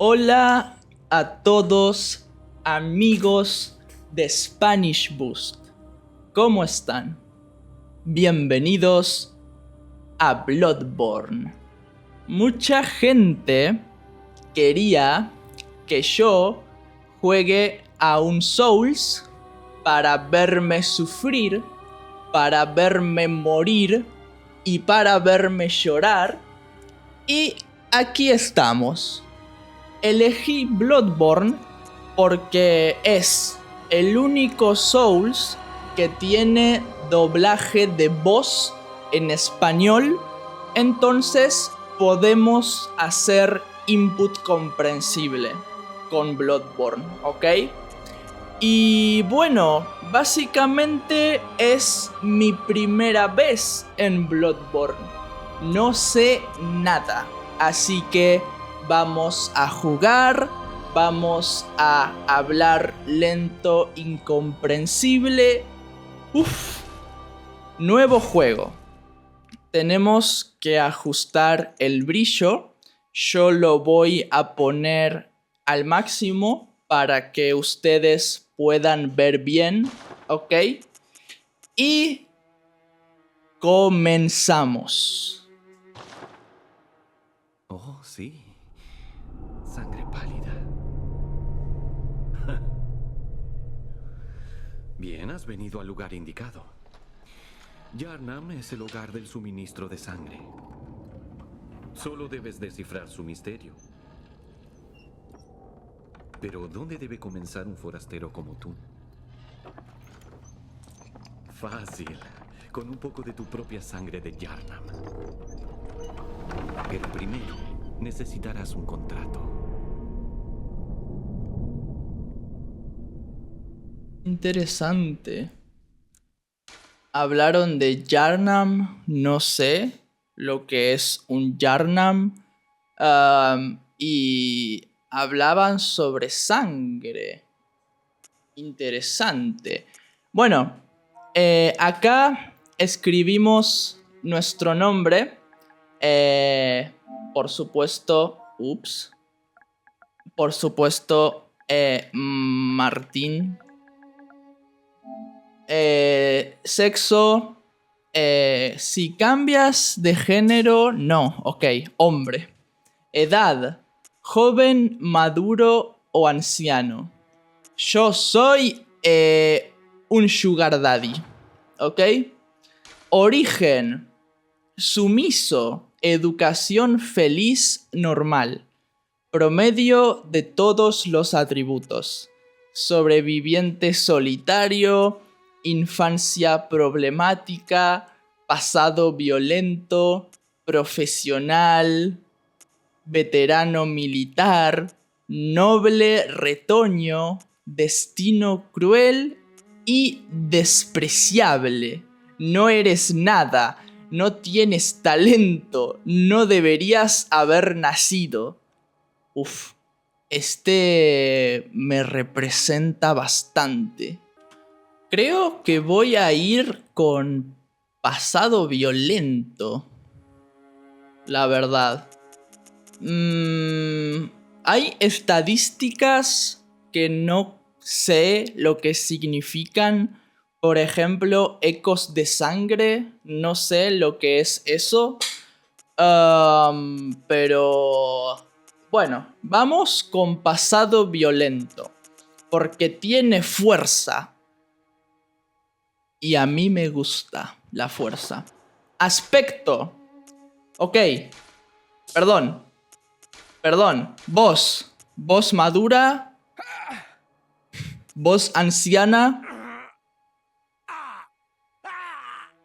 Hola a todos, amigos de Spanish Boost. ¿Cómo están? Bienvenidos a Bloodborne. Mucha gente quería que yo juegue a un Souls para verme sufrir, para verme morir y para verme llorar. Y aquí estamos. Elegí Bloodborne porque es el único Souls que tiene doblaje de voz en español. Entonces podemos hacer input comprensible con Bloodborne, ¿ok? Y bueno, básicamente es mi primera vez en Bloodborne. No sé nada, así que vamos a jugar, vamos a hablar lento, incomprensible. Nuevo juego. Tenemos que ajustar el brillo. Yo lo voy a poner al máximo para que ustedes puedan ver bien, ¿ok? Y comenzamos. Oh, sí. Sangre pálida. Bien, has venido al lugar indicado. Yharnam es el hogar del suministro de sangre. Solo debes descifrar su misterio. Pero, ¿dónde debe comenzar un forastero como tú? Fácil. Con un poco de tu propia sangre de Yharnam. Pero primero, necesitarás un contrato. Interesante. Hablaron de Yharnam, no sé lo que es un Yharnam. Y hablaban sobre sangre. Interesante. Bueno, acá escribimos nuestro nombre. Por supuesto, por supuesto, Martín. Sexo. Si cambias de género, no. Ok, hombre. Edad. Joven, maduro o anciano. Yo soy un sugar daddy. ¿Ok? Origen. Sumiso. Educación feliz normal. Promedio de todos los atributos. Sobreviviente solitario. Infancia problemática. Pasado violento. Profesional. Veterano militar. Noble retoño. Destino cruel y despreciable. No eres nada. No tienes talento. No deberías haber nacido. Este me representa bastante. Creo que voy a ir con pasado violento. La verdad. Hay estadísticas que no sé lo que significan. Por ejemplo, ecos de sangre. No sé lo que es eso. Pero bueno, vamos con pasado violento. Porque tiene fuerza. Y a mí me gusta la fuerza. Aspecto. Ok. Perdón. Voz. Voz madura. Voz anciana.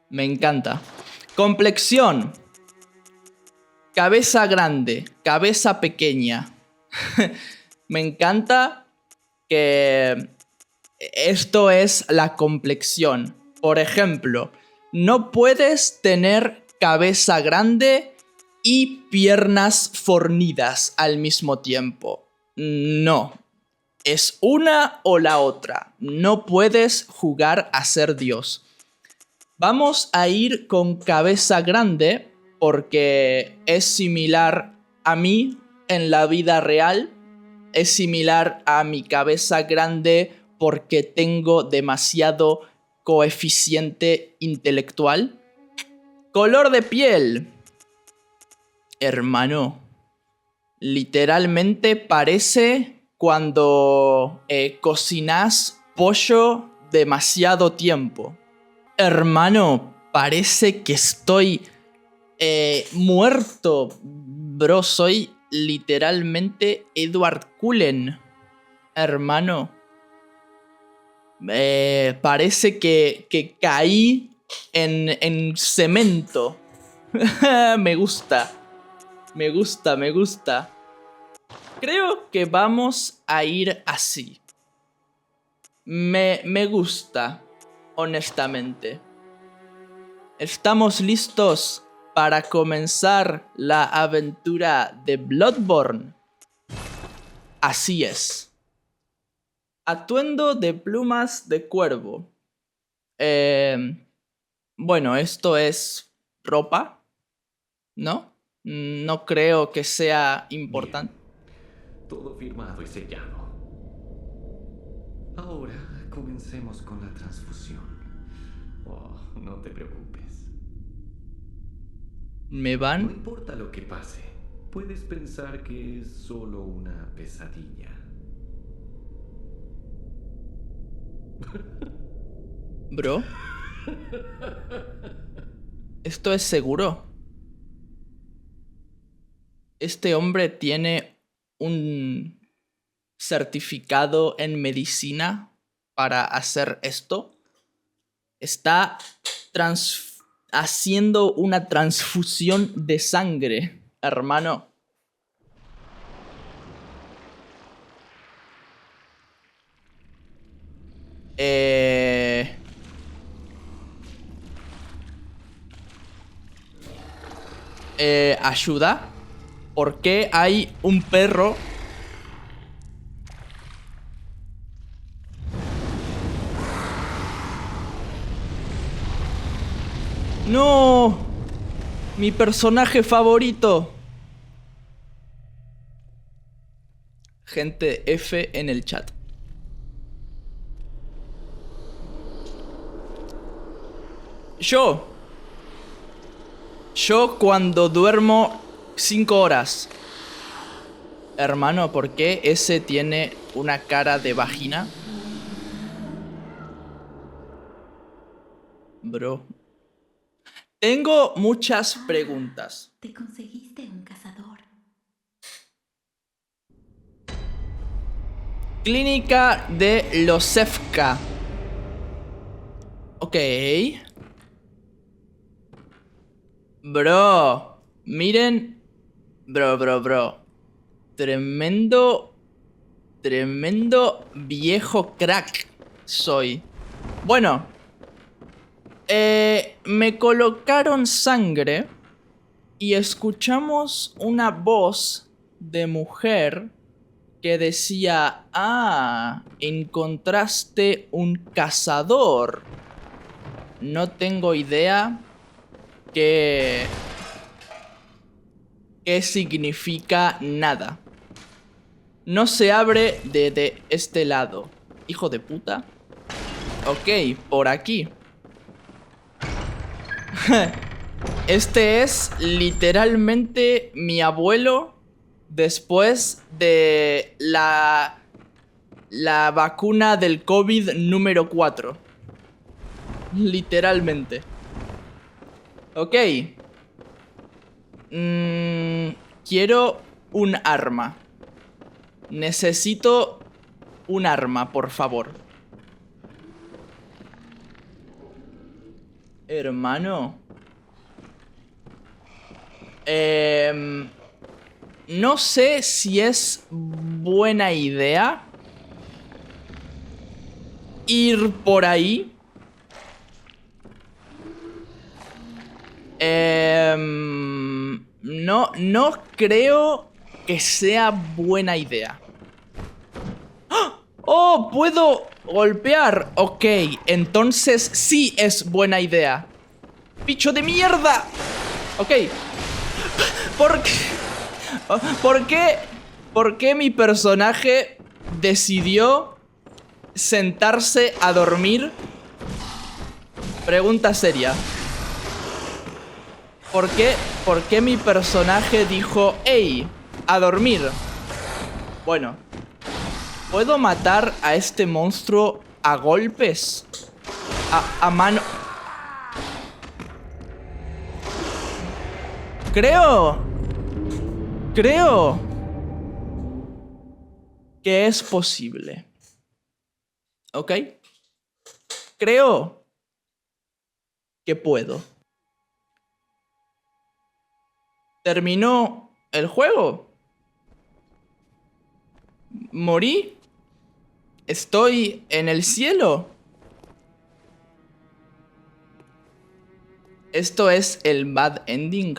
Me encanta. Complexión. Cabeza grande. Cabeza pequeña. Me encanta que esto es la complexión. Por ejemplo, no puedes tener cabeza grande y piernas fornidas al mismo tiempo. No. Es una o la otra. No puedes jugar a ser Dios. Vamos a ir con cabeza grande porque es similar a mí en la vida real. es similar a mi cabeza grande porque tengo demasiado coeficiente intelectual. Color de piel. Hermano, literalmente parece cuando cocinas pollo demasiado tiempo. Hermano, parece que estoy muerto. Bro, soy literalmente Edward Cullen. Hermano, parece que caí en cemento. Me gusta. Me gusta, me gusta. Creo que vamos a ir así. Me gusta, honestamente. ¿Estamos listos para comenzar la aventura de Bloodborne? Así es. Atuendo de plumas de cuervo. Bueno, esto es ropa, ¿no? No creo que sea importante. Bien, todo firmado y sellado. Ahora comencemos con la transfusión. Oh, no te preocupes. Me No van... importa lo que pase, puedes pensar que es solo una pesadilla. Bro. ¿Esto es seguro? Este hombre tiene un certificado en medicina para hacer esto. Está haciendo una transfusión de sangre, hermano. Ayuda. ¿Por qué hay un perro? ¡No! Mi personaje favorito. Gente F en el chat. Yo cuando duermo 5 horas. Hermano, ¿por qué ese tiene una cara de vagina? Bro. Tengo muchas preguntas. Te conseguiste un cazador. Clínica de Losevka. Ok. Bro. Miren. Bro. Tremendo viejo crack soy. Bueno. Me colocaron sangre y escuchamos una voz de mujer que decía: ah, encontraste un cazador. No tengo idea qué significa nada. No se abre de este lado. Hijo de puta. Ok, por aquí. Este es literalmente mi abuelo después de la vacuna del COVID número 4. Literalmente. Ok. Quiero un arma. Necesito un arma, por favor. Hermano. No sé si es buena idea ir por ahí. No creo que sea buena idea. ¡Oh! ¡Puedo golpear! Ok, entonces sí es buena idea. ¡Bicho de mierda! Ok. ¿Por qué? ¿Por qué mi personaje decidió sentarse a dormir? Pregunta seria. ¿Por qué mi personaje dijo, hey, a dormir? Bueno, ¿puedo matar a este monstruo a golpes? A mano... Creo que es posible. ¿Ok? Creo que puedo. ¿Terminó el juego? ¿Morí? ¿Estoy en el cielo? ¿Esto es el bad ending?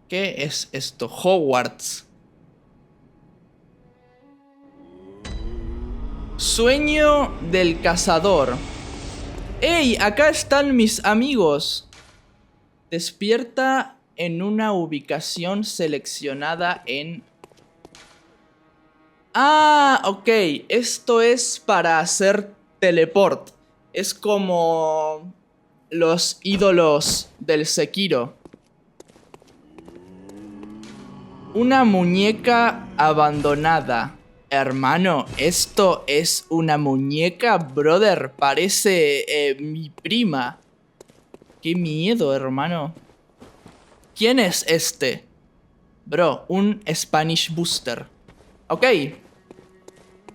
¿Qué es esto? Hogwarts. Sueño del cazador. ¡Ey! Acá están mis amigos. Despierta en una ubicación seleccionada en... Ah, ok. Esto es para hacer teleport. Es como los ídolos del Sekiro. Una muñeca abandonada. Hermano, ¿esto es una muñeca, brother? Parece mi prima. Qué miedo, hermano. ¿Quién es este? Bro, un Spanish Booster. Ok.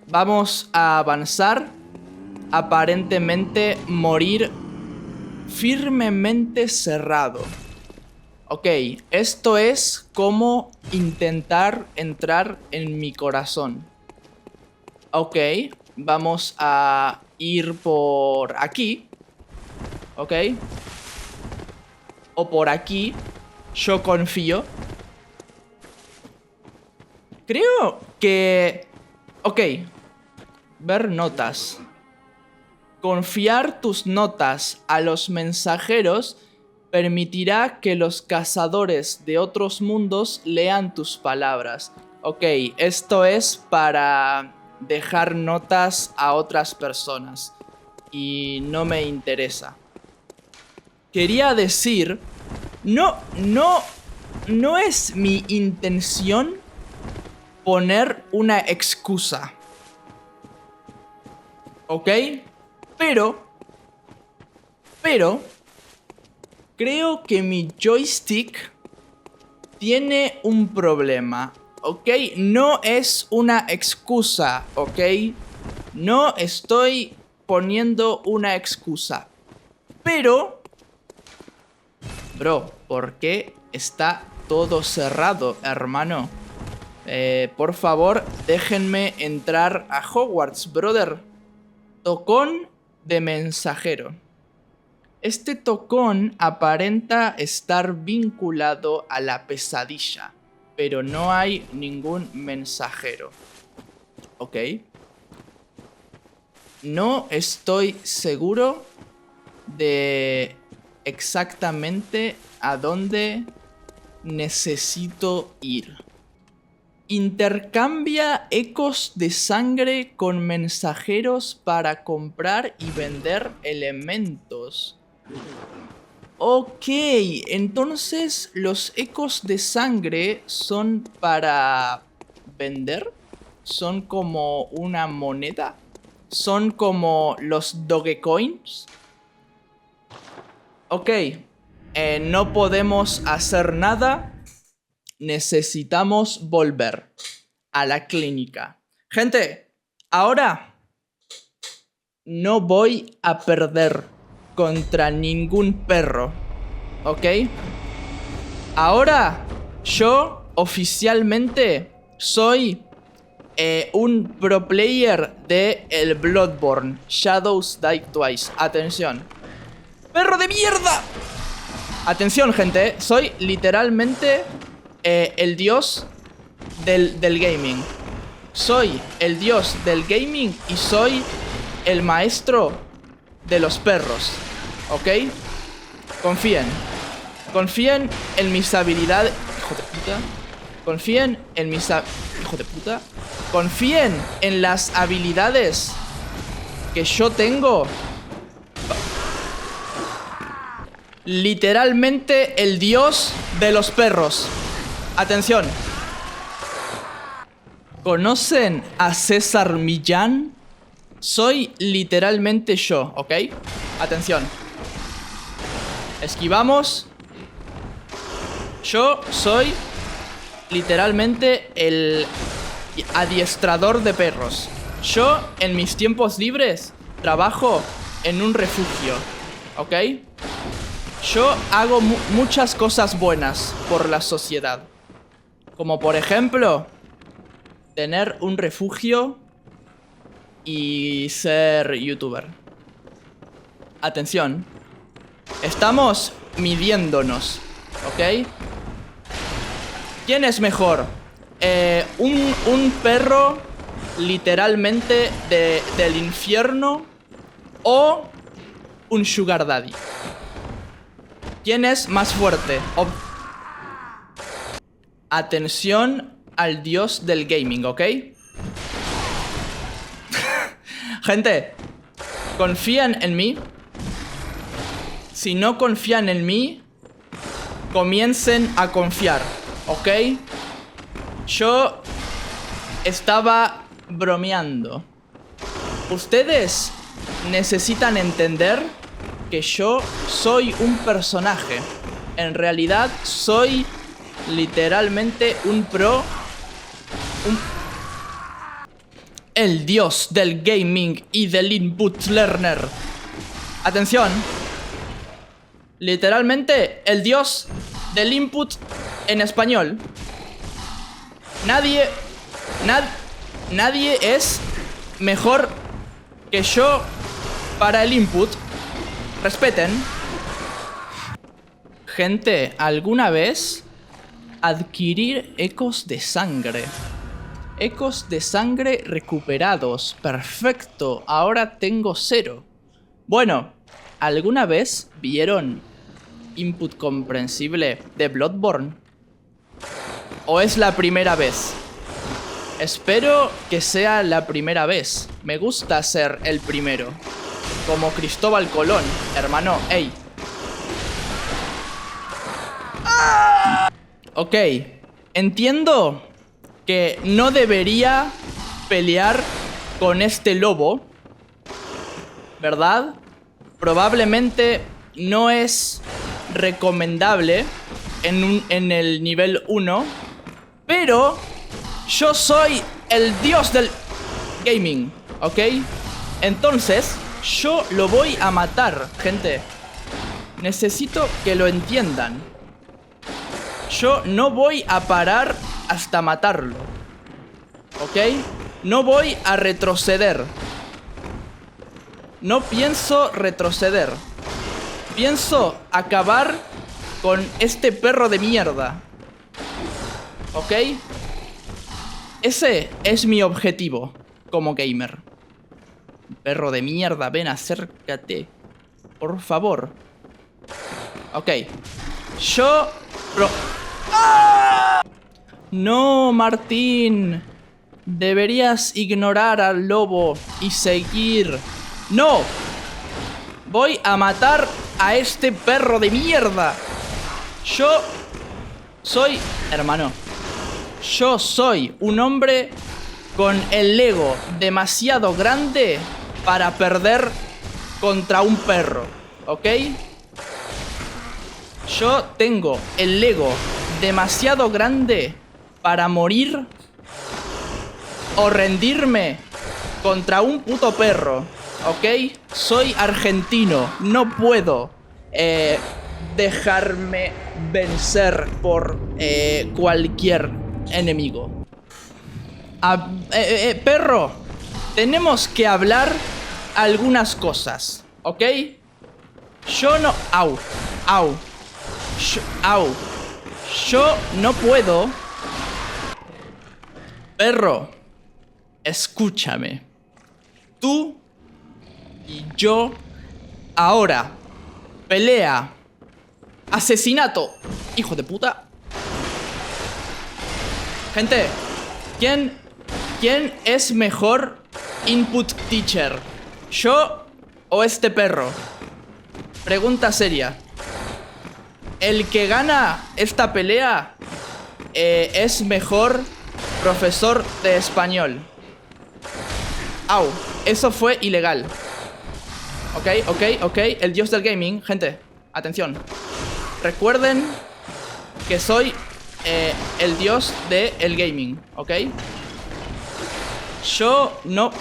Vamos a avanzar. Aparentemente morir firmemente cerrado. Ok, esto es como intentar entrar en mi corazón. Ok, vamos a ir por aquí. Ok. O por aquí. Yo confío. Creo que... Ok. Ver notas. Confiar tus notas a los mensajeros permitirá que los cazadores de otros mundos lean tus palabras. Ok, esto es para dejar notas a otras personas. Y no me interesa. Quería decir... No es mi intención poner una excusa. ¿Ok? Pero creo que mi joystick tiene un problema. ¿Ok? No es una excusa. ¿Ok? No estoy poniendo una excusa. Pero... Bro, ¿por qué está todo cerrado, hermano? Por favor, déjenme entrar a Hogwarts, brother. Tocón de mensajero. Este tocón aparenta estar vinculado a la pesadilla, pero no hay ningún mensajero. Ok. No estoy seguro de exactamente a dónde necesito ir. Intercambia ecos de sangre con mensajeros para comprar y vender elementos. Ok, entonces los ecos de sangre son para vender. Son como una moneda. Son como los Dogecoins. Ok, no podemos hacer nada. Necesitamos volver a la clínica. Gente, ahora no voy a perder contra ningún perro. ¿Ok? Ahora yo oficialmente soy un pro player de el Bloodborne. Shadows Die Twice. Atención. ¡Perro de mierda! Atención, gente. Soy literalmente el dios del gaming. Soy el dios del gaming y soy el maestro de los perros. ¿Ok? Confíen. Confíen en mis habilidades. Hijo de puta. Confíen en mis... Hijo de puta. Confíen en las habilidades que yo tengo. Literalmente el dios de los perros. Atención. ¿Conocen a César Millán? Soy literalmente yo, ¿ok? Atención. Esquivamos. Yo soy literalmente el adiestrador de perros. Yo, en mis tiempos libres, trabajo en un refugio, ¿ok? Yo hago muchas cosas buenas por la sociedad. Como por ejemplo, tener un refugio y ser youtuber. Atención. Estamos midiéndonos, ¿ok? ¿Quién es mejor? Un perro literalmente del infierno o un sugar daddy. ¿Quién es más fuerte? Atención al dios del gaming, ¿ok? Gente, ¿confían en mí? Si no confían en mí, comiencen a confiar, ¿ok? Yo estaba bromeando. Ustedes necesitan entender que yo soy un personaje. En realidad soy literalmente un pro. El dios del gaming y del input learner. Atención. Literalmente el dios del input en español. Nadie es mejor que yo para el input. Respeten. Gente, ¿alguna vez adquirir ecos de sangre? Ecos de sangre recuperados. Perfecto, ahora tengo 0. Bueno, ¿alguna vez vieron input comprensible de Bloodborne? ¿O es la primera vez? Espero que sea la primera vez. Me gusta ser el primero. Como Cristóbal Colón, hermano, ey. Ok, entiendo que no debería pelear con este lobo, ¿verdad? Probablemente no es recomendable en el nivel 1, pero yo soy el dios del gaming, ¿ok? Entonces, yo lo voy a matar, gente. Necesito que lo entiendan. Yo no voy a parar hasta matarlo, ¿ok? No voy a retroceder. No pienso retroceder. Pienso acabar con este perro de mierda, ¿ok? Ese es mi objetivo como gamer. Perro de mierda, ven, acércate. Por favor. Ok. Yo... ¡Ah! No, Martín. Deberías ignorar al lobo y seguir. ¡No! Voy a matar a este perro de mierda. Yo soy... Hermano. Yo soy un hombre con el ego demasiado grande para perder contra un perro, ¿ok? Yo tengo el ego demasiado grande para morir o rendirme contra un puto perro, ¿ok? Soy argentino, no puedo dejarme vencer por cualquier enemigo. Perro, tenemos que hablar algunas cosas, ¿ok? Yo no... Au, au. Au. Yo no puedo... Perro, escúchame. Tú y yo ahora. Pelea. Asesinato. Hijo de puta. Gente, ¿quién es mejor input teacher? ¿Yo o este perro? Pregunta seria. El que gana esta pelea es mejor profesor de español. Au, eso fue ilegal. Ok. El dios del gaming, gente, atención. Recuerden que soy el dios del gaming, ¿ok? Yo no...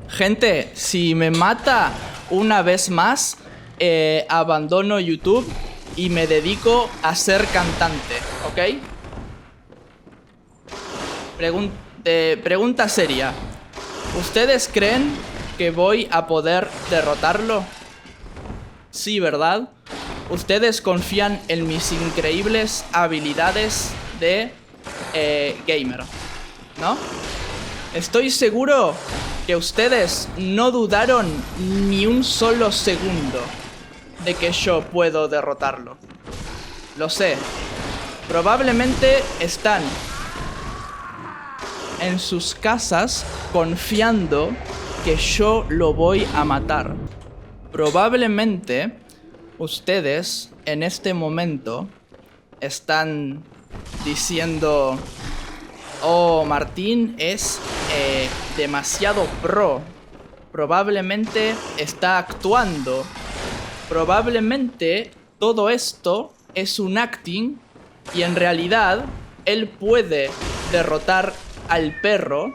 Gente, si me mata una vez más, abandono YouTube y me dedico a ser cantante, ¿ok? Pregunta seria. ¿Ustedes creen que voy a poder derrotarlo? Sí, ¿verdad? Ustedes confían en mis increíbles habilidades de gamer, ¿no? Estoy seguro que ustedes no dudaron ni un solo segundo de que yo puedo derrotarlo. Lo sé. Probablemente están en sus casas confiando que yo lo voy a matar. Probablemente ustedes en este momento están diciendo: oh, Martín es demasiado pro. Probablemente está actuando. Probablemente todo esto es un acting y en realidad él puede derrotar al perro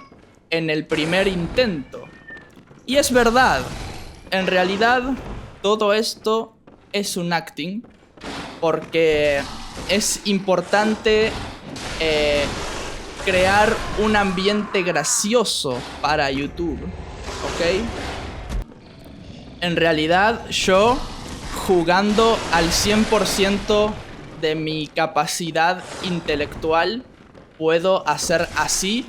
en el primer intento. Y es verdad. En realidad todo esto es un acting porque es importante crear un ambiente gracioso para YouTube, ¿ok? En realidad yo, jugando al 100% de mi capacidad intelectual, puedo hacer así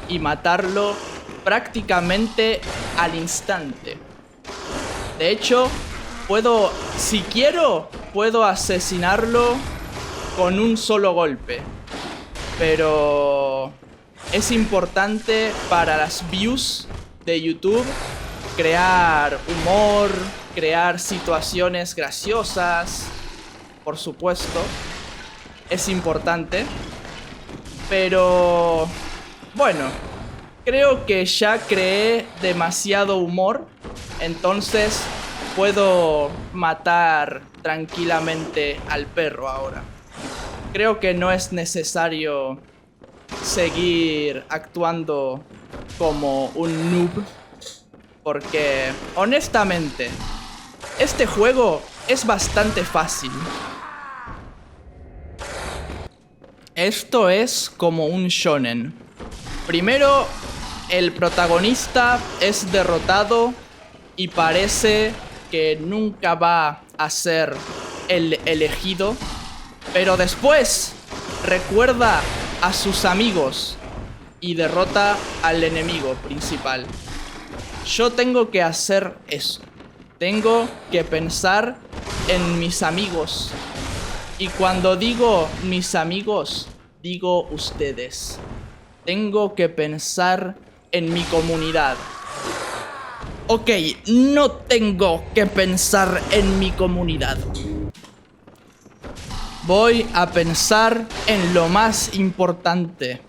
y matarlo prácticamente al instante. De hecho, puedo, si quiero, puedo asesinarlo con un solo golpe. Pero es importante para las views de YouTube crear humor, crear situaciones graciosas, por supuesto. Es importante. Pero bueno, creo que ya creé demasiado humor, entonces puedo matar tranquilamente al perro ahora. Creo que no es necesario seguir actuando como un noob, porque honestamente este juego es bastante fácil. Esto es como un shonen. Primero, el protagonista es derrotado y parece que nunca va a ser el elegido. Pero después recuerda a sus amigos y derrota al enemigo principal. Yo tengo que hacer eso. Tengo que pensar en mis amigos. Y cuando digo mis amigos, digo ustedes. Tengo que pensar en mi comunidad. Ok, no tengo que pensar en mi comunidad. Voy a pensar en lo más importante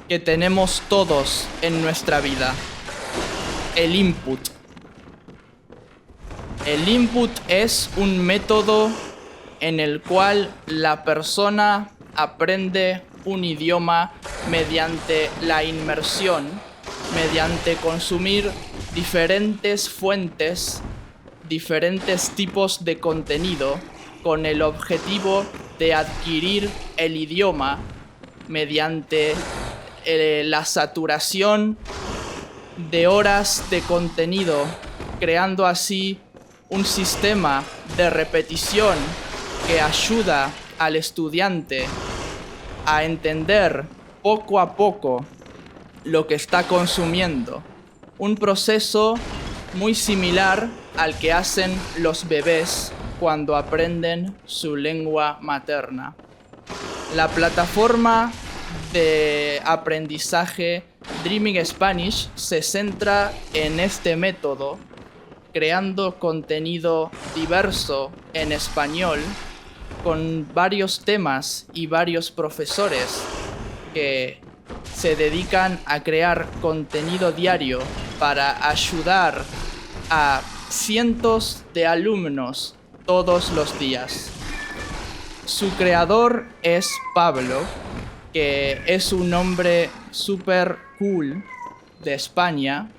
que tenemos todos en nuestra vida. El input. El input es un método en el cual la persona aprende un idioma mediante la inmersión, mediante consumir diferentes fuentes, diferentes tipos de contenido, con el objetivo de adquirir el idioma mediante la saturación de horas de contenido, creando así un sistema de repetición que ayuda al estudiante a entender poco a poco lo que está consumiendo. Un proceso muy similar al que hacen los bebés cuando aprenden su lengua materna. La plataforma de aprendizaje Dreaming Spanish se centra en este método, creando contenido diverso en español con varios temas y varios profesores que se dedican a crear contenido diario para ayudar a cientos de alumnos todos los días. Su creador es Pablo, que es un hombre súper cool de España,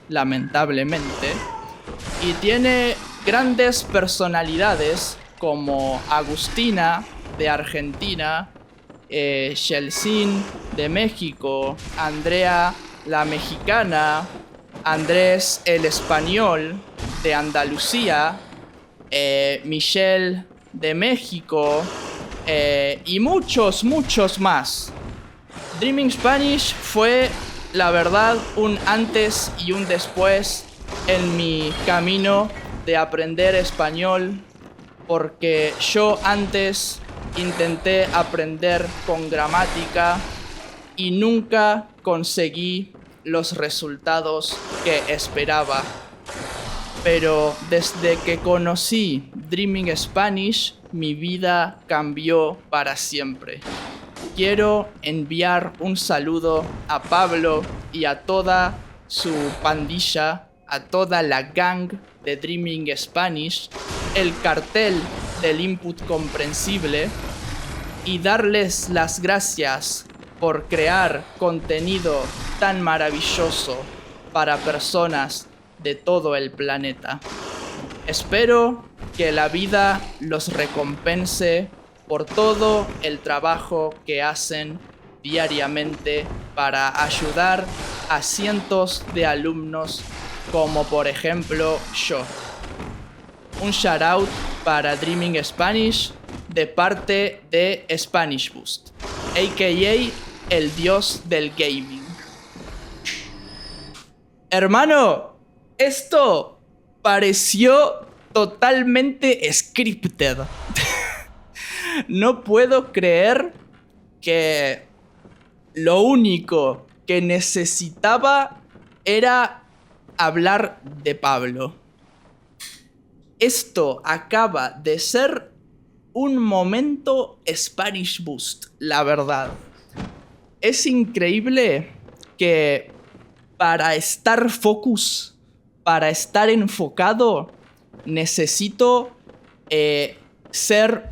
lamentablemente, y tiene grandes personalidades como Agustina de Argentina, Shelsin de México, Andrea la mexicana, Andrés el español de Andalucía, Michelle de México y muchos más. Dreaming Spanish fue, la verdad, un antes y un después en mi camino de aprender español, porque yo antes intenté aprender con gramática y nunca conseguí los resultados que esperaba. Pero desde que conocí Dreaming Spanish, mi vida cambió para siempre. Quiero enviar un saludo a Pablo y a toda su pandilla, a toda la gang de Dreaming Spanish, el cartel del input comprensible, y darles las gracias por crear contenido tan maravilloso para personas de todo el planeta. Espero que la vida los recompense por todo el trabajo que hacen diariamente para ayudar a cientos de alumnos, como por ejemplo yo. Un shout out para Dreaming Spanish de parte de Spanish Boost, a.k.a. el dios del gaming. Hermano, esto pareció totalmente scripted. No puedo creer que lo único que necesitaba era hablar de Pablo. Esto acaba de ser un momento Spanish Boost, la verdad. Es increíble que para estar focus, para estar enfocado, necesito ser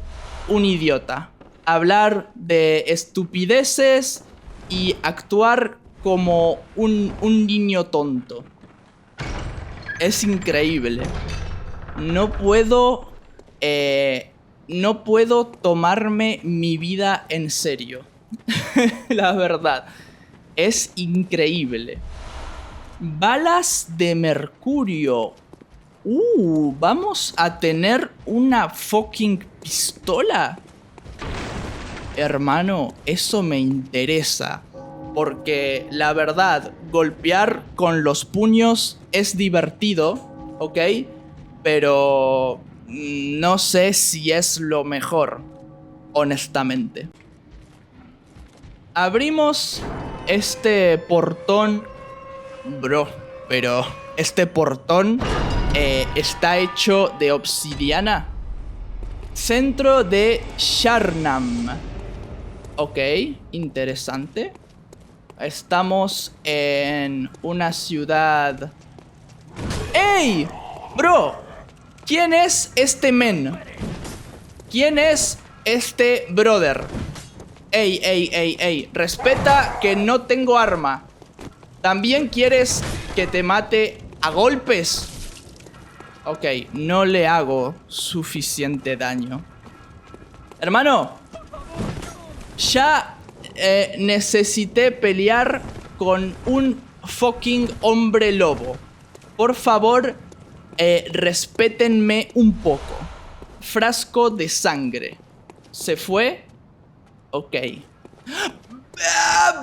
un idiota, hablar de estupideces y actuar como un niño tonto. Es increíble. No puedo tomarme mi vida en serio. La verdad, es increíble. Balas de mercurio. Vamos a tener una fucking pistola. Hermano, eso me interesa. Porque la verdad, golpear con los puños es divertido, ¿ok? Pero no sé si es lo mejor, honestamente. Abrimos este portón. Bro, pero este portón está hecho de obsidiana. Centro de Sharnam. Ok, interesante. Estamos en una ciudad. ¡Ey! Bro, ¿quién es este men? ¿Quién es este brother? Ey, respeta que no tengo arma. ¿También quieres que te mate a golpes? Ok, no le hago suficiente daño. Hermano, ya necesité pelear con un fucking hombre lobo. Por favor, respétenme un poco. Frasco de sangre. ¿Se fue? Ok.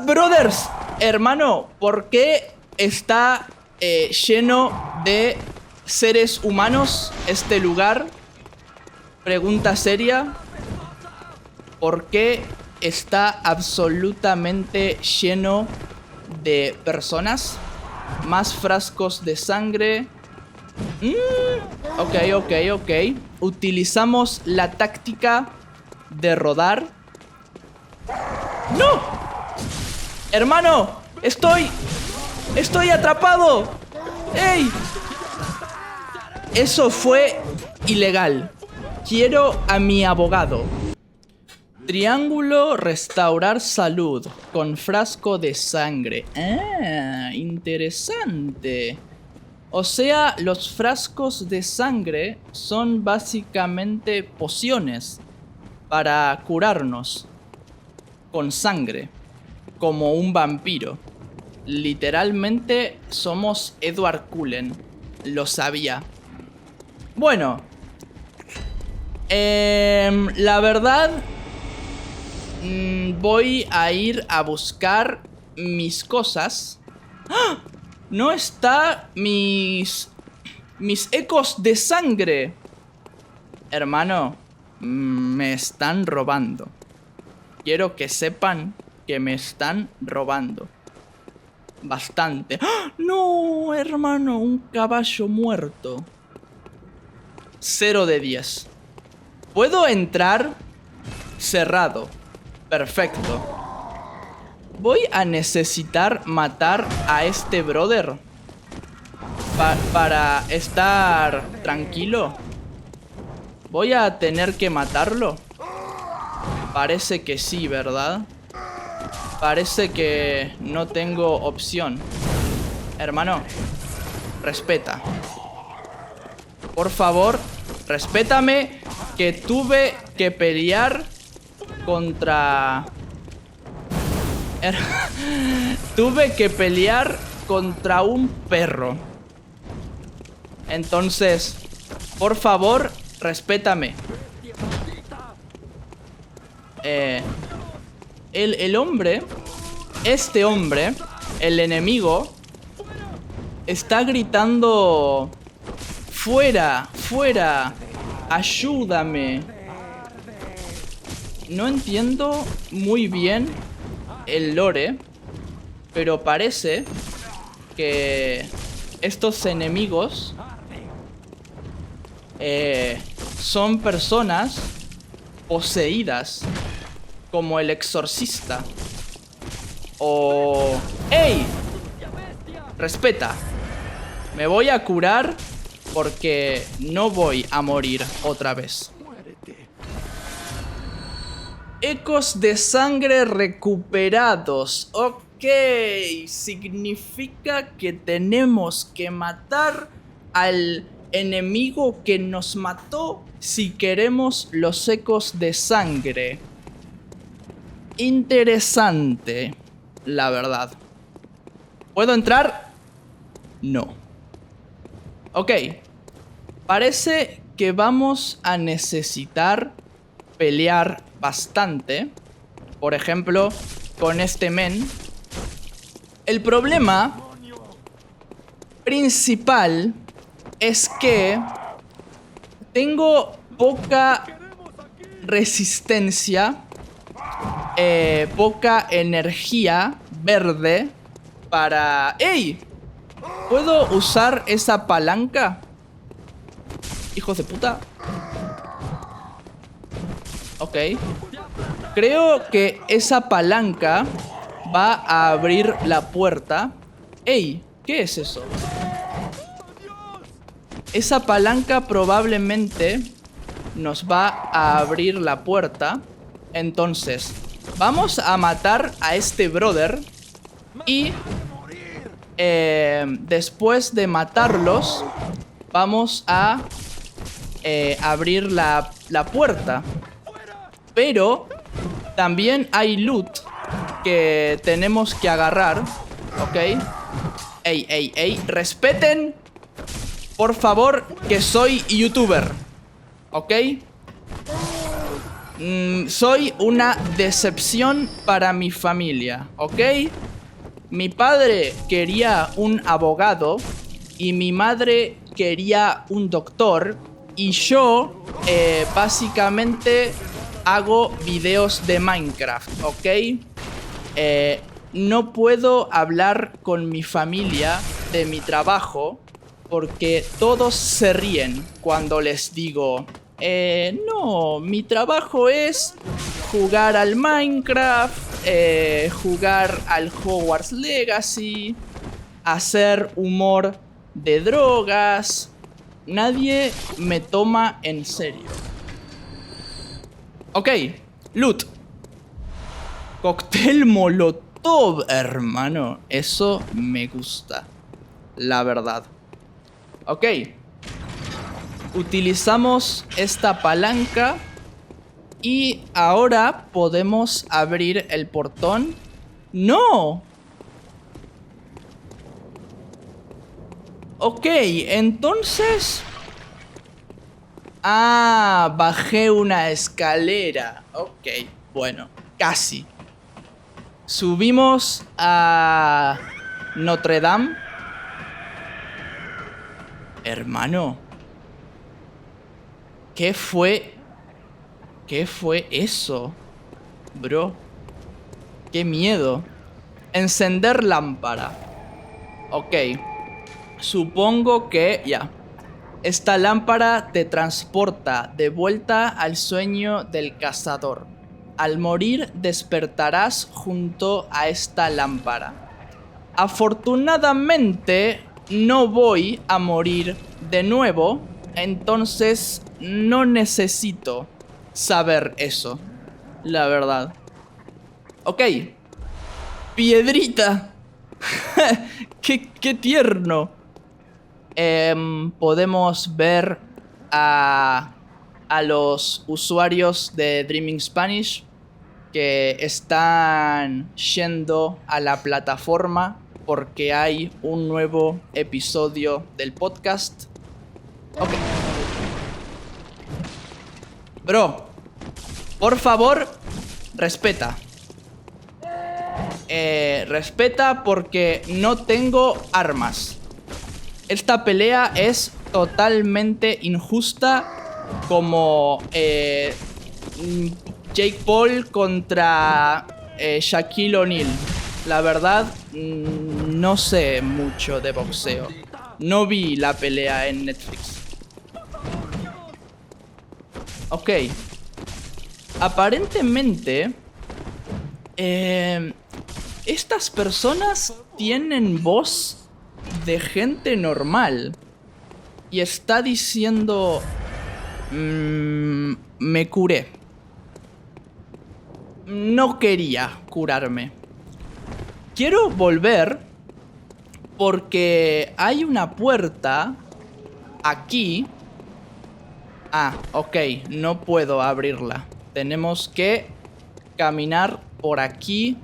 Brothers, hermano, ¿por qué está lleno de seres humanos este lugar? Pregunta seria. ¿Por qué está absolutamente lleno de personas? Más frascos de sangre. Ok. Utilizamos la táctica de rodar. ¡No! Hermano, estoy atrapado. ¡Ey! Eso fue ilegal. Quiero a mi abogado. Triángulo, restaurar salud con frasco de sangre. Ah, interesante. O sea, los frascos de sangre son básicamente pociones para curarnos con sangre, como un vampiro. Literalmente somos Edward Cullen. Lo sabía. Bueno, la verdad, voy a ir a buscar mis cosas. ¡Ah! No está mis ecos de sangre. Hermano, me están robando. Quiero que sepan que me están robando. Bastante. ¡Ah! No, hermano, un caballo muerto. 0 de 10. ¿Puedo entrar? Cerrado. Perfecto. Voy a necesitar matar a este brother para estar tranquilo. Voy a tener que matarlo. Parece que sí, ¿verdad? Parece que no tengo opción. Hermano, respeta. Por favor, respétame, que tuve que pelear contra... Tuve que pelear contra un perro. Entonces, por favor, respétame. El hombre, este hombre, el enemigo, está gritando: ¡fuera! ¡Fuera! ¡Ayúdame! No entiendo muy bien el lore, pero parece que estos enemigos son personas poseídas, como el exorcista. O... ¡Ey! Respeta. Me voy a curar porque no voy a morir otra vez. Ecos de sangre recuperados. Ok, significa que tenemos que matar al enemigo que nos mató si queremos los ecos de sangre. Interesante, la verdad. ¿Puedo entrar? No. Ok. Parece que vamos a necesitar pelear bastante. Por ejemplo, con este men. El problema principal es que tengo poca resistencia, poca energía verde para... ¡Ey! ¿Puedo usar esa palanca? Hijos de puta. Ok. Creo que esa palanca va a abrir la puerta. ¡Ey! ¿Qué es eso? Esa palanca probablemente nos va a abrir la puerta. Entonces, vamos a matar a este brother. Y después de matarlos, vamos a abrir la puerta. Pero también hay loot que tenemos que agarrar. Ok. Ey, respeten, por favor, que soy youtuber. Ok. Soy una decepción para mi familia. Ok. Mi padre quería un abogado y mi madre quería un doctor. Y yo, básicamente, hago videos de Minecraft, ¿ok? No puedo hablar con mi familia de mi trabajo porque todos se ríen cuando les digo, no, mi trabajo es jugar al Minecraft, jugar al Hogwarts Legacy, hacer humor de drogas. Nadie me toma en serio. Ok, loot. Cóctel molotov, hermano. Eso me gusta, la verdad. Ok. Utilizamos esta palanca. Y ahora podemos abrir el portón. ¡No! Ok, entonces... Ah, bajé una escalera. Ok, bueno, casi. Subimos a Notre Dame. Hermano. ¿Qué fue eso? Bro. Qué miedo. Encender lámpara. Ok. Supongo que... ya. Esta lámpara te transporta de vuelta al sueño del cazador. Al morir despertarás junto a esta lámpara. Afortunadamente no voy a morir de nuevo, entonces no necesito saber eso, la verdad. Ok. Piedrita. qué tierno. Podemos ver a los usuarios de Dreaming Spanish que están yendo a la plataforma porque hay un nuevo episodio del podcast. Ok. Bro, por favor, respeta. Respeta porque no tengo armas. Esta pelea es totalmente injusta, como Jake Paul contra Shaquille O'Neal. La verdad, no sé mucho de boxeo. No vi la pelea en Netflix. Ok. Aparentemente, estas personas tienen voz de gente normal. Y está diciendo... me curé. No quería curarme. Quiero volver porque hay una puerta aquí. Ah, ok, no puedo abrirla. Tenemos que caminar por aquí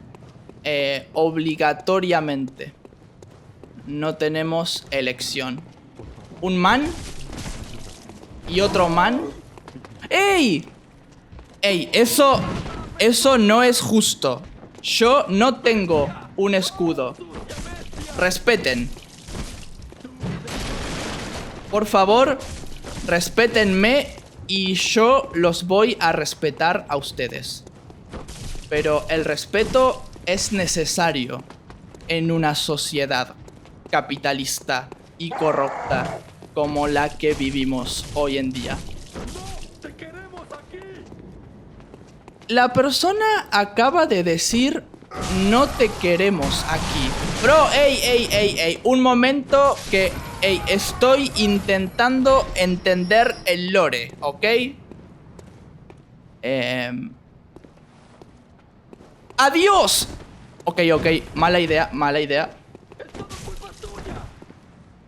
obligatoriamente. No tenemos elección. Un man y otro man. ¡Ey! ¡Ey! Eso no es justo. Yo no tengo un escudo. Respeten. Por favor, respétenme y yo los voy a respetar a ustedes. Pero el respeto es necesario en una sociedad capitalista y corrupta como la que vivimos hoy en día. La persona acaba de decir: no te queremos aquí. Bro, ey, un momento que, estoy intentando entender el lore, ¿ok? ¡Adiós! Ok, mala idea.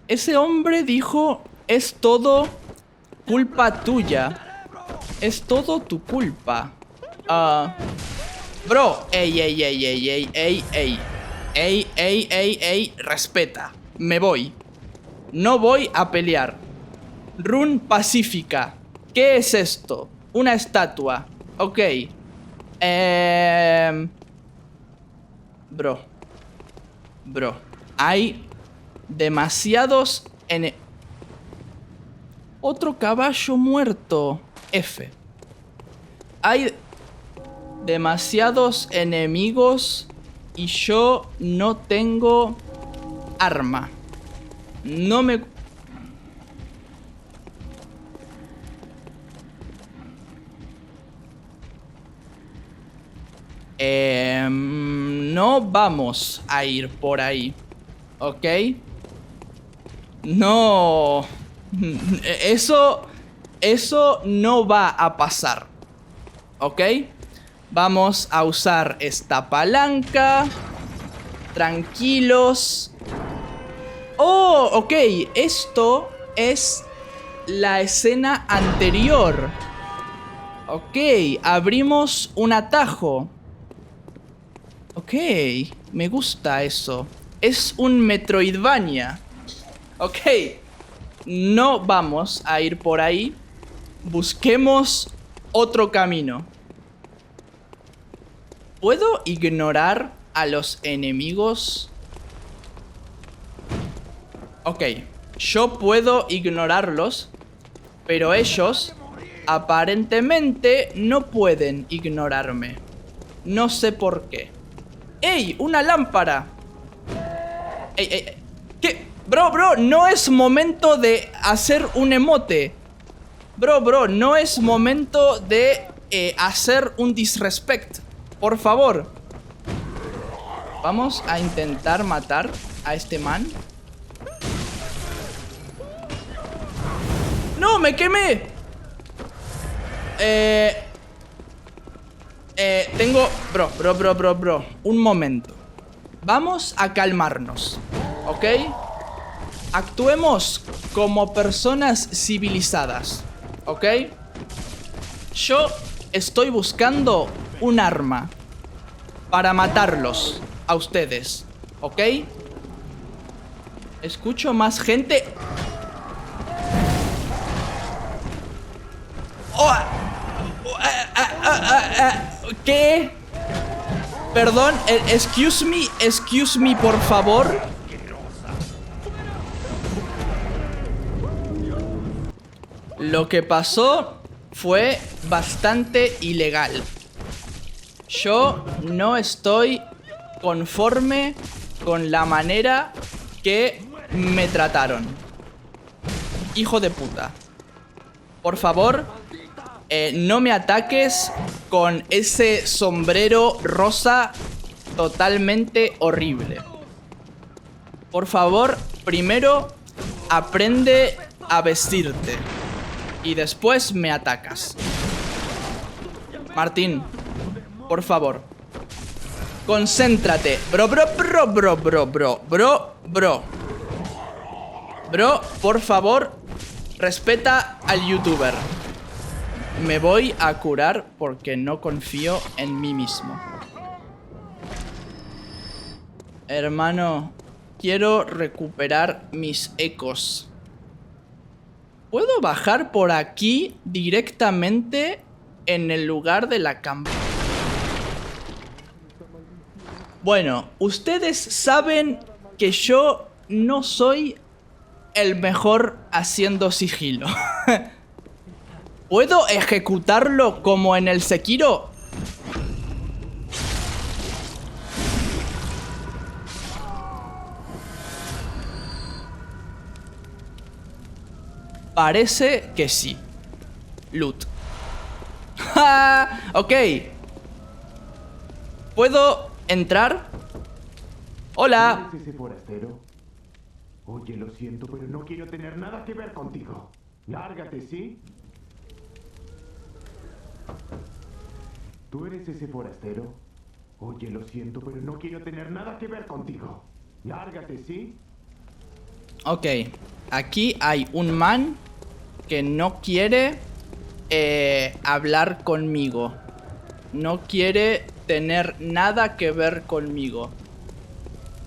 Ese hombre dijo: es todo culpa tuya. Es todo tu culpa. Bro, ey, respeta. Me voy. No voy a pelear. Run pacífica. ¿Qué es esto? Una estatua. Ok. Bro. Hay demasiados Otro caballo muerto. F. Hay demasiados enemigos y yo no tengo arma. No me... no vamos a ir por ahí. ¿Ok? No. Eso no va a pasar. ¿Ok? Vamos a usar esta palanca. Tranquilos. Oh, ok. Esto es la escena anterior. Ok, abrimos un atajo. Ok, me gusta eso. Es un Metroidvania. Ok, no vamos a ir por ahí. Busquemos otro camino. ¿Puedo ignorar a los enemigos? Ok, yo puedo ignorarlos, pero ellos aparentemente no pueden ignorarme. No sé por qué. ¡Ey! ¡Una lámpara! ¡Ey, ey! ¿Qué? Bro, no es momento de hacer un emote. Bro, no es momento de hacer un disrespect. Por favor. Vamos a intentar matar a este man. ¡No! ¡Me quemé! Tengo... Bro. Un momento. Vamos a calmarnos. ¿Ok? Actuemos como personas civilizadas. ¿Ok? Yo estoy buscando un arma para matarlos a ustedes. ¿Ok? Escucho más gente. ¿Qué? Perdón, excuse me, por favor. Lo que pasó fue bastante ilegal. Yo no estoy conforme con la manera que me trataron. Hijo de puta. Por favor, no me ataques con ese sombrero rosa totalmente horrible. Por favor, primero aprende a vestirte y después me atacas. Martín, por favor, concéntrate. Bro, por favor, respeta al youtuber. Me voy a curar porque no confío en mí mismo. Hermano, quiero recuperar mis ecos. ¿Puedo bajar por aquí directamente en el lugar de la campaña? Bueno, ustedes saben que yo no soy el mejor haciendo sigilo. ¿Puedo ejecutarlo como en el Sekiro? Parece que sí. Loot. Ok. ¿Puedo entrar? Hola. ¿Eres ese forastero? Oye, lo siento, pero no quiero tener nada que ver contigo. Lárgate, ¿sí? ¿Tú eres ese forastero? Oye, lo siento, pero no quiero tener nada que ver contigo. Lárgate, ¿sí? Ok. Aquí hay un man que no quiere hablar conmigo. No quiere tener nada que ver conmigo.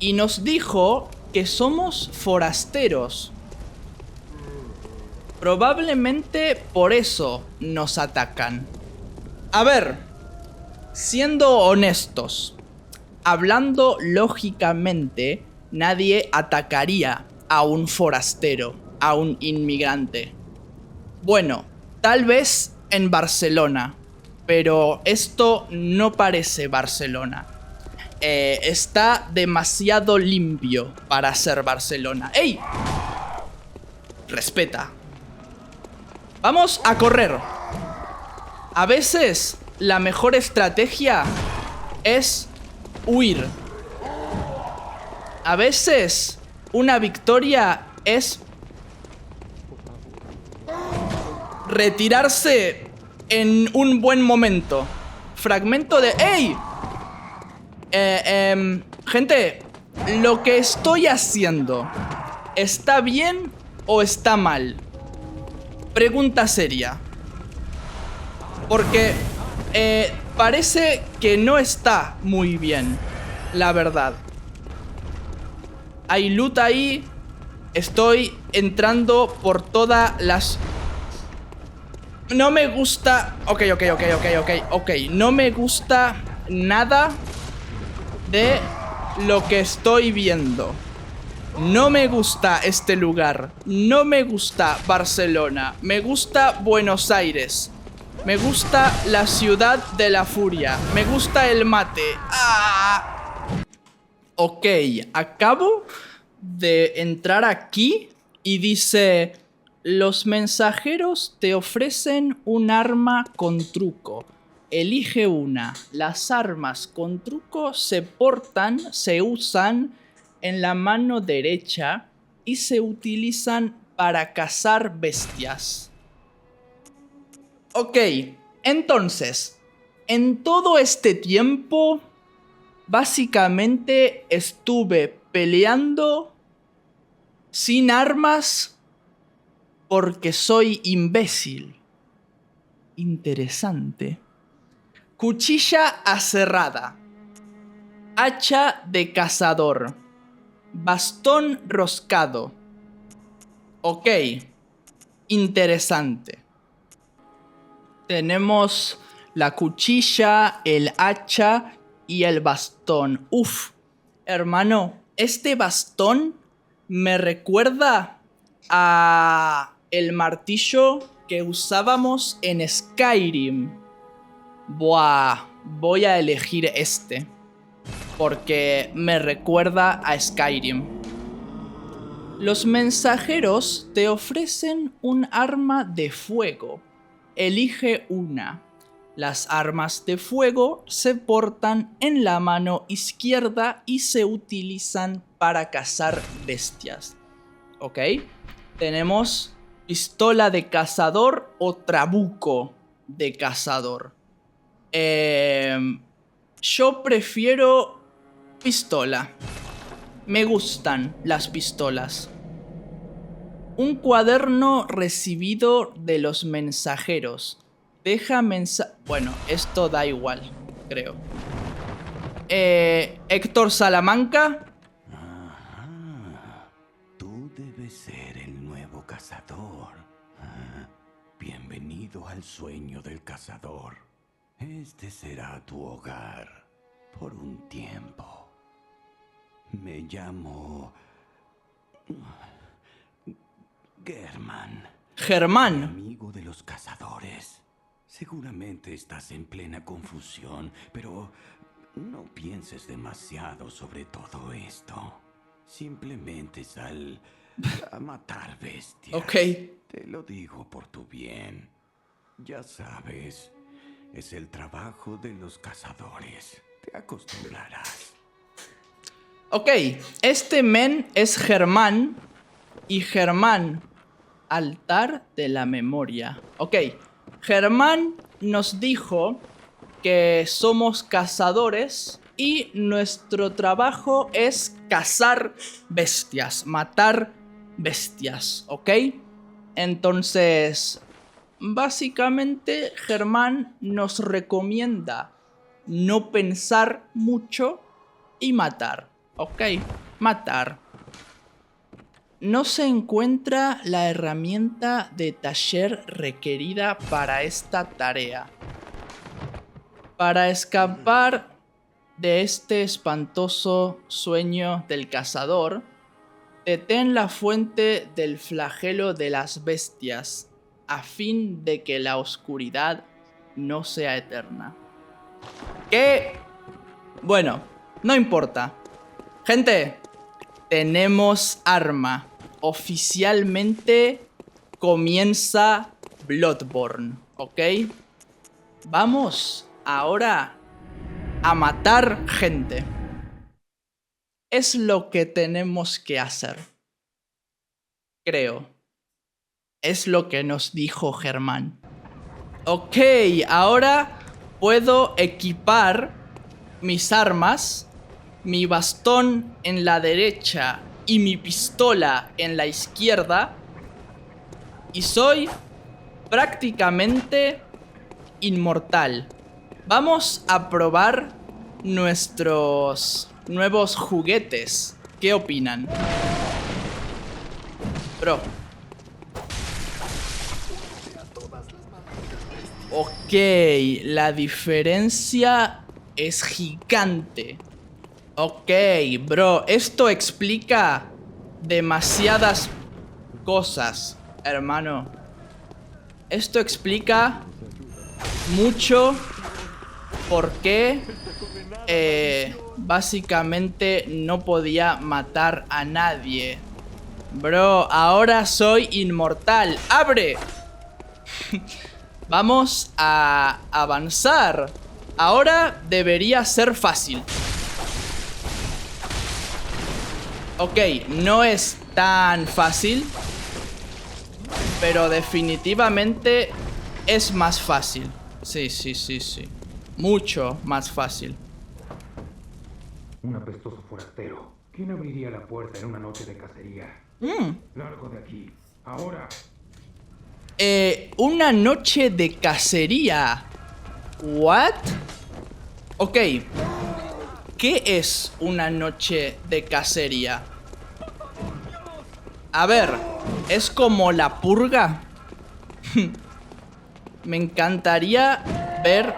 Y nos dijo que somos forasteros. Probablemente por eso nos atacan. A ver, siendo honestos, hablando lógicamente, nadie atacaría a un forastero, a un inmigrante. Bueno, tal vez en Barcelona, pero esto no parece Barcelona. Está demasiado limpio para ser Barcelona. ¡Ey! Respeta. Vamos a correr. A veces la mejor estrategia es huir. A veces una victoria es retirarse en un buen momento. Fragmento de... ¡Ey! Gente, lo que estoy haciendo, ¿está bien o está mal? Pregunta seria. Porque parece que no está muy bien, la verdad. Hay loot ahí. Estoy entrando por todas las... No me gusta... Ok. No me gusta nada de lo que estoy viendo. No me gusta este lugar. No me gusta Barcelona. Me gusta Buenos Aires. Me gusta la ciudad de la furia. Me gusta el mate. ¡Ah! Ok, acabo de entrar aquí y dice: los mensajeros te ofrecen un arma con truco. Elige una. Las armas con truco se usan en la mano derecha y se utilizan para cazar bestias. Ok, entonces, en todo este tiempo, básicamente estuve peleando sin armas porque soy imbécil. Interesante. Cuchilla aserrada. Hacha de cazador. Bastón roscado. Ok. Interesante. Tenemos la cuchilla, el hacha y el bastón. Uf, hermano, este bastón me recuerda a el martillo que usábamos en Skyrim. Buah, voy a elegir este porque me recuerda a Skyrim. Los mensajeros te ofrecen un arma de fuego. Elige una. Las armas de fuego se portan en la mano izquierda y se utilizan para cazar bestias. ¿Ok? Tenemos pistola de cazador o trabuco de cazador. Yo prefiero pistola. Me gustan las pistolas. Un cuaderno recibido de los mensajeros. Deja Bueno, esto da igual, creo. Héctor Salamanca. Ajá. Tú debes ser el nuevo cazador. Bienvenido al sueño del cazador. Este será tu hogar por un tiempo. Me llamo Germán. Amigo de los cazadores. Seguramente estás en plena confusión, pero no pienses demasiado sobre todo esto. Simplemente sal a matar bestias. Ok. Te lo digo por tu bien. Ya sabes, es el trabajo de los cazadores. Te acostumbrarás. Ok, este men es Germán. Y Germán, altar de la memoria. Ok, Germán nos dijo que somos cazadores y nuestro trabajo es cazar bestias, matar bestias, ¿ok? Entonces, básicamente Germán nos recomienda no pensar mucho y matar, ¿ok? Matar. No se encuentra la herramienta de taller requerida para esta tarea. Para escapar de este espantoso sueño del cazador, detén la fuente del flagelo de las bestias. a fin de que la oscuridad no sea eterna. ¿Qué? Bueno, no importa. Gente, tenemos arma. Oficialmente comienza Bloodborne, ¿ok? Vamos ahora a matar gente. Es lo que tenemos que hacer. Creo. Es lo que nos dijo Germán. Ok, ahora puedo equipar mis armas, mi bastón en la derecha y mi pistola en la izquierda. Y soy prácticamente inmortal. Vamos a probar nuestros nuevos juguetes. ¿Qué opinan? Bro. Ok, la diferencia es gigante. Ok, bro, esto explica demasiadas cosas, hermano. Esto explica mucho por qué básicamente no podía matar a nadie. Bro, ahora soy inmortal. ¡Abre! Vamos a avanzar. Ahora debería ser fácil. Ok, no es tan fácil, pero definitivamente es más fácil. Sí. Mucho más fácil. Un apestoso forastero. ¿Quién abriría la puerta en una noche de cacería? Largo de aquí. Ahora. Una noche de cacería. ¿What? Ok. ¿Qué es una noche de cacería? A ver, ¿es como la purga? Me encantaría ver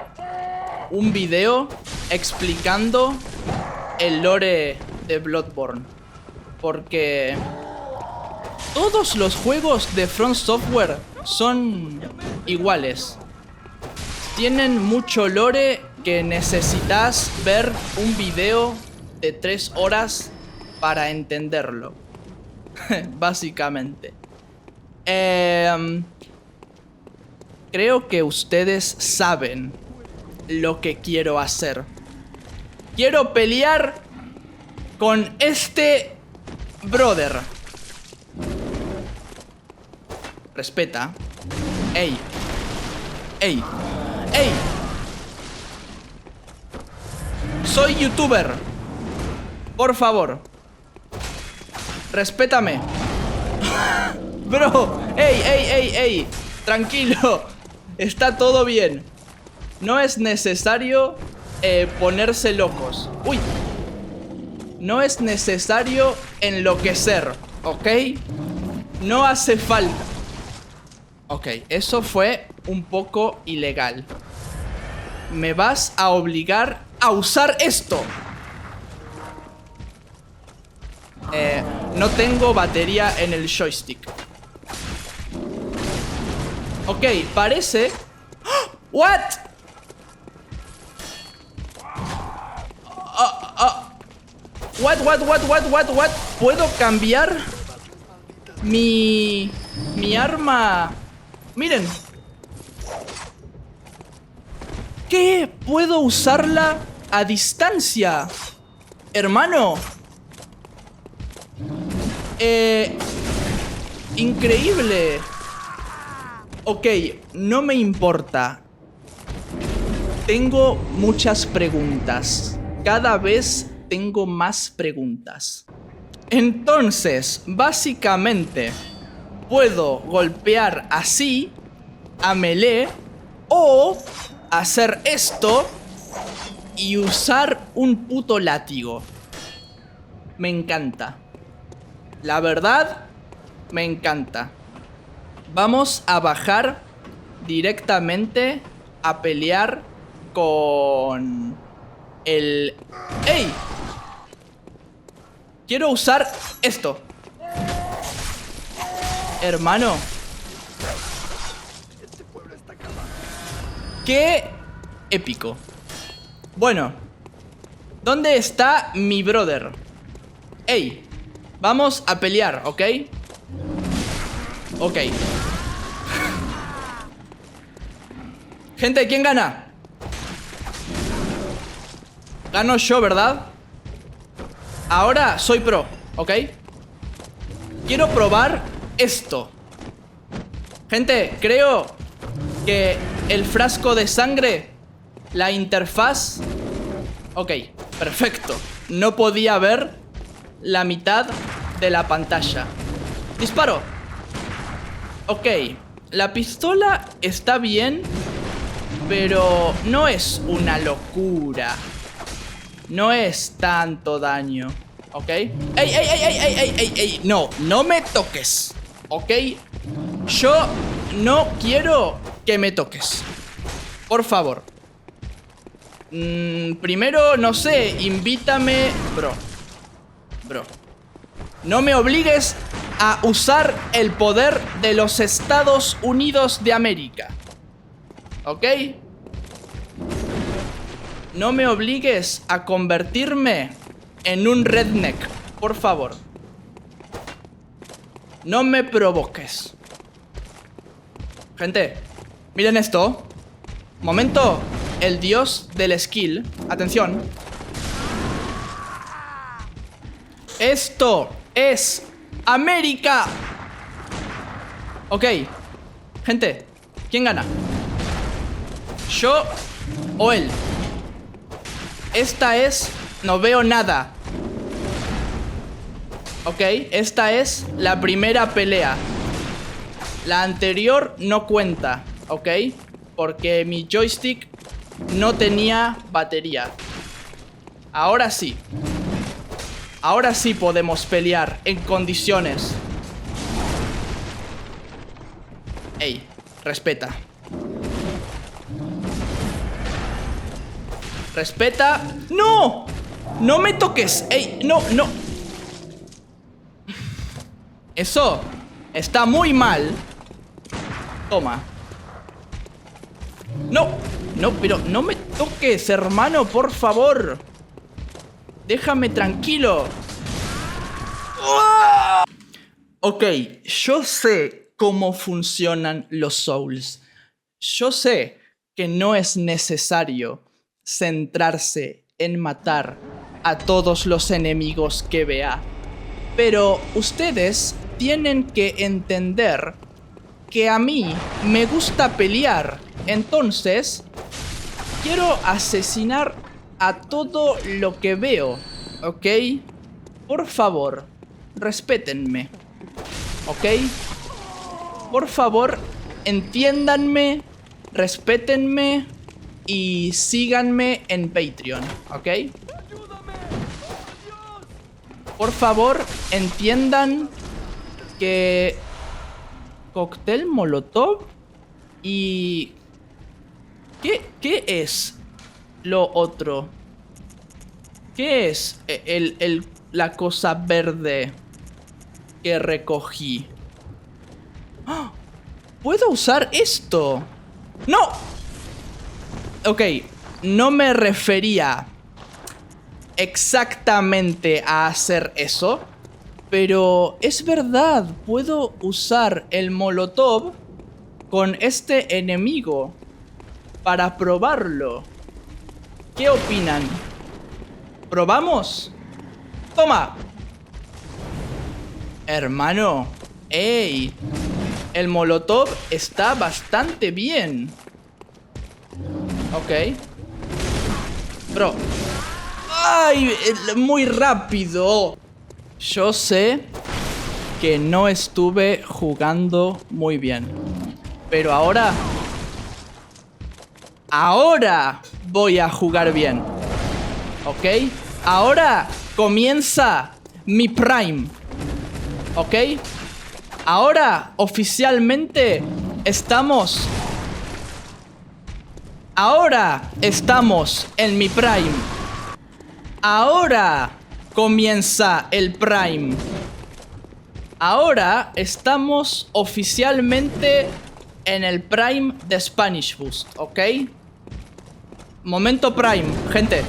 un video explicando el lore de Bloodborne. Porque todos los juegos de From Software son iguales. Tienen mucho lore que necesitas ver un video de 3 horas para entenderlo. Básicamente. Creo que ustedes saben lo que quiero hacer. Quiero pelear con este brother. Respeta. Ey. Soy youtuber. Por favor. Respétame. Bro. Ey. Tranquilo. Está todo bien. No es necesario ponerse locos. Uy. No es necesario enloquecer, ¿ok? No hace falta. Ok, eso fue un poco ilegal. Me vas a obligar a usar esto. No tengo batería en el joystick. Ok, parece... ¿What? What? ¿Puedo cambiar mi arma? Miren. ¿Qué? ¿Puedo usarla a distancia? Hermano. Increíble. Ok, no me importa. Tengo muchas preguntas. Cada vez tengo más preguntas. Entonces, básicamente, puedo golpear así, a melee, o hacer esto y usar un puto látigo. Me encanta. La verdad, me encanta. Vamos a bajar directamente a pelear con el... ¡Ey! Quiero usar esto. Hermano. ¡Qué épico! Bueno, ¿dónde está mi brother? ¡Ey! Vamos a pelear, ¿ok? Ok. Gente, ¿quién gana? Gano yo, ¿verdad? Ahora soy pro, ¿ok? Quiero probar esto. Gente, creo que el frasco de sangre, la interfaz... Ok, perfecto. No podía ver la mitad de la pantalla. Disparo. Ok, la pistola está bien, pero no es una locura. No es tanto daño, ¿ok? ¡Ey, ey, ey, ey, ey, ey, ey, ey! No, no me toques, ¿ok? Yo no quiero que me toques. Por favor. Primero, no sé, invítame... Bro. No me obligues a usar el poder de los Estados Unidos de América. ¿Ok? No me obligues a convertirme en un redneck, por favor. No me provoques. Gente, miren esto. Momento, el dios del skill. Atención. Esto es América. Ok, gente, ¿quién gana? ¿Yo o él? Esta es... No veo nada. Ok, esta es la primera pelea. La anterior no cuenta, ¿ok? Porque mi joystick no tenía batería. Ahora sí. Ahora sí podemos pelear en condiciones. Ey, respeta. Respeta. ¡No! ¡No me toques! ¡Ey! ¡No! ¡No! Eso está muy mal. Toma. ¡No! No, pero no me toques, hermano, por favor. Déjame tranquilo. ¡Oh! Ok, yo sé cómo funcionan los Souls. Yo sé que no es necesario centrarse en matar a todos los enemigos que vea. Pero ustedes tienen que entender que a mí me gusta pelear. Entonces, quiero asesinar a todo lo que veo, ¿ok? Por favor, respétenme, ¿ok? Por favor, entiéndanme, respétenme y síganme en Patreon, ¿ok? Por favor, entiendan que cóctel molotov y... ¿Qué es lo otro? ¿Qué es la cosa verde que recogí? ¡Oh! ¿Puedo usar esto? ¡No! Ok, no me refería exactamente a hacer eso, pero es verdad, puedo usar el molotov con este enemigo para probarlo. ¿Qué opinan? ¿Probamos? ¡Toma! Hermano, ¡ey! El molotov está bastante bien. Ok. Bro. ¡Ay! Muy rápido. Yo sé que no estuve jugando muy bien. Pero ahora... Ahora voy a jugar bien. ¿Ok? Ahora comienza mi prime. ¿Ok? Ahora oficialmente estamos... Ahora estamos en mi prime. Ahora comienza el prime. Ahora estamos oficialmente en el Prime de Spanish Boost, ¿ok? Momento Prime, gente.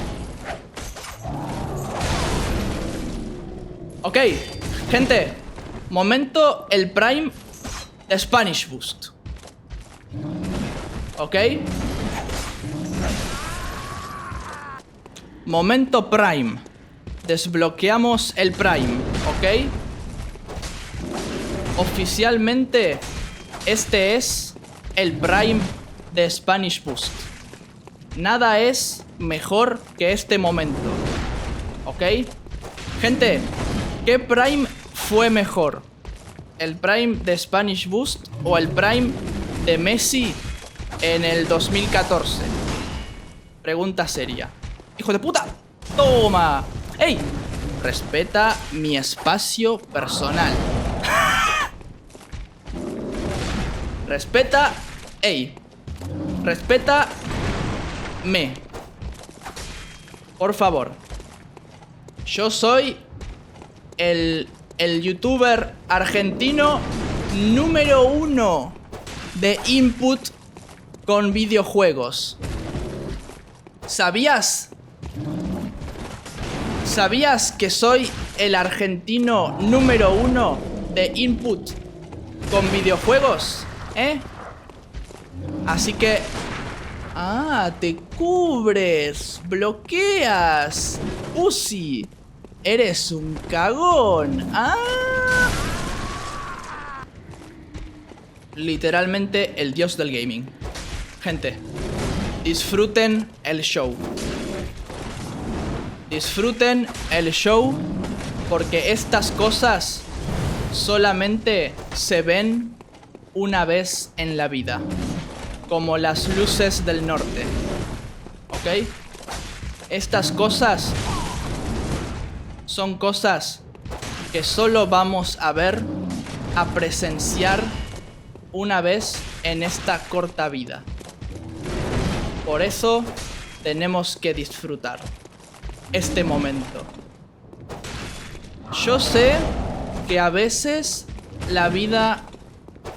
Ok, gente. Momento el Prime de Spanish Boost. ¿Ok? Momento Prime. Desbloqueamos el Prime, ¿ok? Oficialmente, este es el Prime de Spanish Boost. Nada es mejor que este momento, ¿ok? Gente, ¿qué Prime fue mejor? ¿El Prime de Spanish Boost o el Prime de Messi en el 2014? Pregunta seria. ¡Hijo de puta! ¡Toma! ¡Ey! Respeta mi espacio personal. Respeta. ¡Ey! Respeta. Me. Por favor. Yo soy el youtuber argentino número 1 de input con videojuegos. ¿Sabías? ¿Sabías que soy el argentino número 1 de input con videojuegos? ¿Eh? Así que... Ah, te cubres, bloqueas. Pussy, eres un cagón. Ah. Literalmente el dios del gaming. Gente, disfruten el show. Disfruten el show porque estas cosas solamente se ven una vez en la vida. Como las luces del norte. ¿Ok? Estas cosas son cosas que solo vamos a ver, a presenciar una vez en esta corta vida. Por eso tenemos que disfrutar este momento. Yo sé que a veces la vida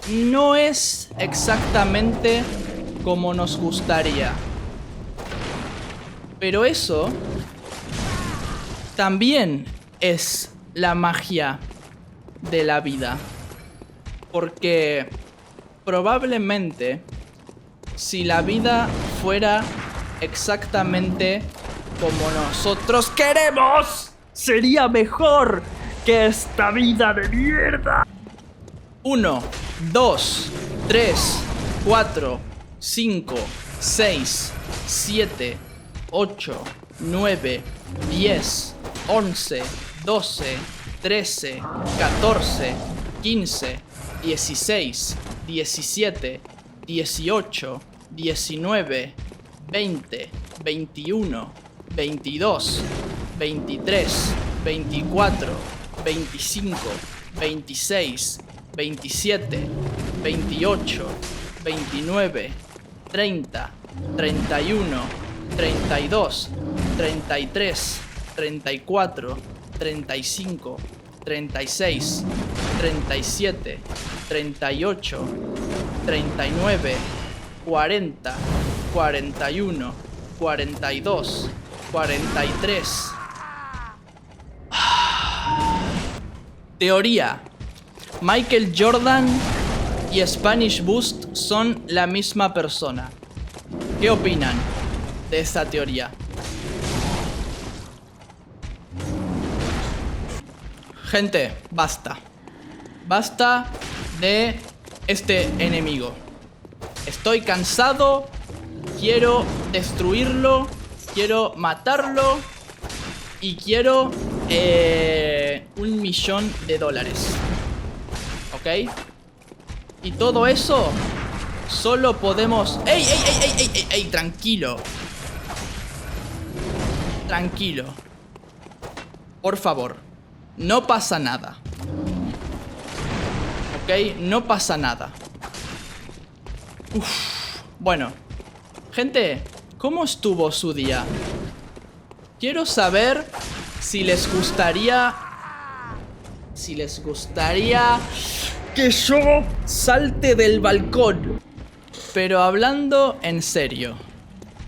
no es exactamente como nos gustaría. Pero eso también es la magia de la vida. Porque probablemente si la vida fuera exactamente como nosotros queremos, sería mejor que esta vida de mierda. 1, 2, 3, 4, 5, 6, 7, 8, 9, 10, 11, 12, 13, 14, 15, 16, 17, 18, 19, 20, 21, 22, 23, 24, 25, 26, 27, 28, 29, 30, 31, 32, 33, 34, 35, 36, 37, 38, 39, 40, 41, 42, 43. Teoría. Michael Jordan y Spanish Boost son la misma persona. ¿Qué opinan de esta teoría? Gente, basta. Basta de este enemigo. Estoy cansado. Quiero destruirlo. Quiero matarlo. Y quiero $1.000.000. ¿Ok? Y todo eso solo podemos... ¡Ey, ey, ey, ey, ey, ey, ey! Tranquilo. Tranquilo. Por favor. No pasa nada. ¿Ok? No pasa nada. Uf. Bueno. Gente, ¿cómo estuvo su día? Quiero saber si les gustaría... que yo salte del balcón. Pero hablando en serio,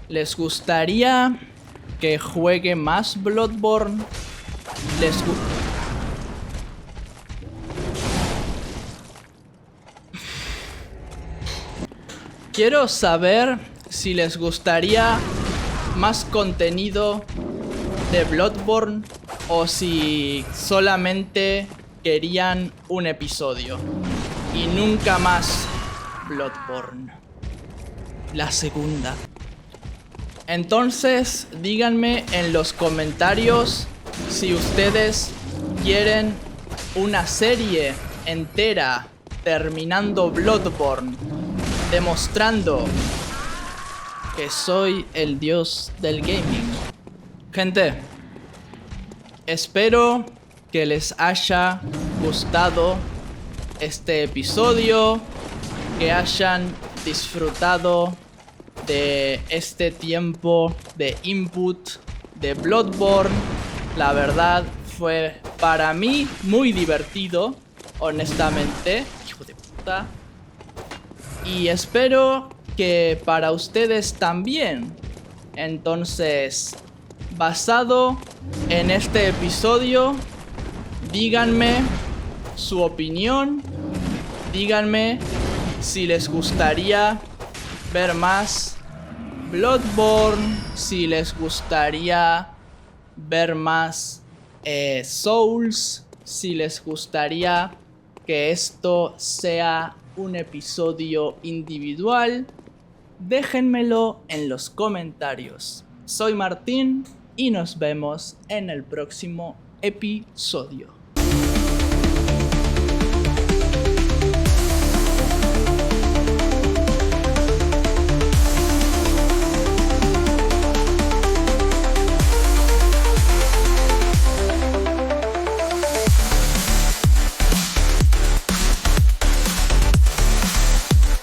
¿les gustaría que juegue más Bloodborne? Quiero saber si les gustaría más contenido de Bloodborne o si solamente querían un episodio y nunca más Bloodborne. La segunda. Entonces, díganme en los comentarios si ustedes quieren una serie entera terminando Bloodborne, demostrando que soy el dios del gaming. Gente, espero que les haya gustado este episodio, que hayan disfrutado de este tiempo de input de Bloodborne. La verdad fue para mí muy divertido, honestamente. Hijo de puta. Y espero que para ustedes también. Entonces, basado en este episodio, díganme su opinión. Díganme si les gustaría ver más Bloodborne, si les gustaría ver más Souls, si les gustaría que esto sea un episodio individual. Déjenmelo en los comentarios. Soy Martín y nos vemos en el próximo episodio.